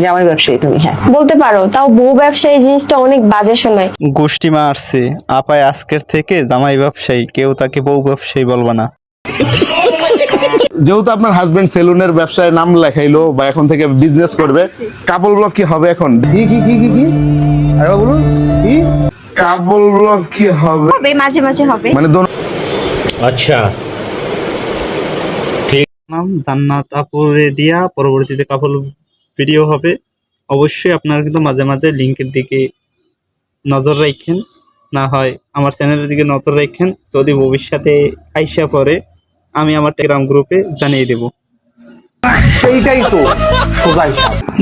জামাই ব্যবসায়ী তুমি? হ্যাঁ বলতে পারো, তাও বউ ব্যবসায়ী জিনিসটা অনেক বাজে শোনায়। গোষ্ঠী মারছে আপায়, আজকের থেকে জামাই ব্যবসায়ী, কেউ তাকে বউ ব্যবসায়ী বলবা না। যেহেতু আপনার হাজবেন্ড সেলুনের ব্যবসায় নাম লেখাইলো বা এখন থেকে বিজনেস করবে, কাপল ব্লগ কি হবে এখন? কি কি কি কি কি আরে বলুন, কি কাপল ব্লগ কি হবে? হবে, মাঝে মাঝে হবে। মানে अच्छा নাম জান্নাত আপুরে দিয়া পরবর্তীতে কাপল ভিডিও হবে। অবশ্যই আপনারা কিন্তু মাঝে মাঝে লিংকের দিকে নজর রাখেন, না হয় আমার চ্যানেলের দিকে নজর রাখেন। যদি ভবিষ্যতে আইসা পরে আমি আমার টেলিগ্রাম গ্রুপে জানিয়ে দেব।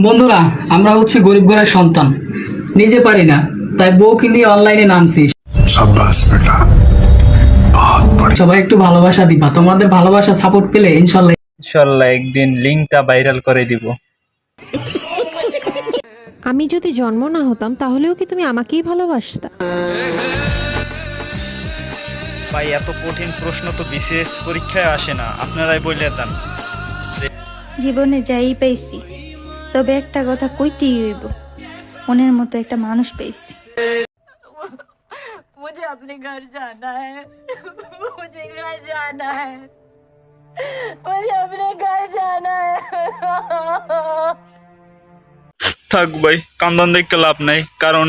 বন্ধুরা, আমরা হচ্ছে গরিব ঘরের সন্তান, নিজে পারি না, তাই বউকে নিয়ে অনলাইনে নামছি। সবাই একটু ভালোবাসা দিবা, তোমাদের ভালোবাসা সাপোর্ট পেলে ইনশাল্লাহ একদিন লিংকটা ভাইরাল করে দিব। আমি যদি জন্ম না হতাম তাহলেও কি তুমি আমাকেই ভালোবাসতা? ভাই এত কঠিন প্রশ্ন তো বিসিএস পরীক্ষায় আসে না, আপনারাই বলে দেন। জীবনে যাই পাইছি, তবে একটা কথা কইতেই হইব, মনের মতো একটা মানুষ পাইছি। मुझे अपने घर जाना है, मुझे घर जाना है, मुझे अपने घर जाना है। থাক ভাই, কান্দন দেখতে লাভ নাই, কারণ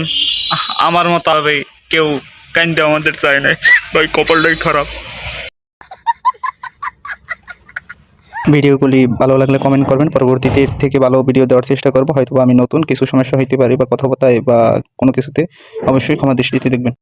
আমার মতো হবে কেউ কান্দে আমাদের চায় না ভাই, কপালটাই খারাপ। ভিডিওগুলি ভালো লাগলে কমেন্ট করবেন, পরবর্তীতে এর থেকে ভালো ভিডিও দেওয়ার চেষ্টা করবো। হয়তো আমি নতুন কিছু সমস্যা হইতে পারি বা কথাবার্তায় বা কোনো কিছুতে, অবশ্যই ক্ষমা দৃষ্টিতে দেখবেন।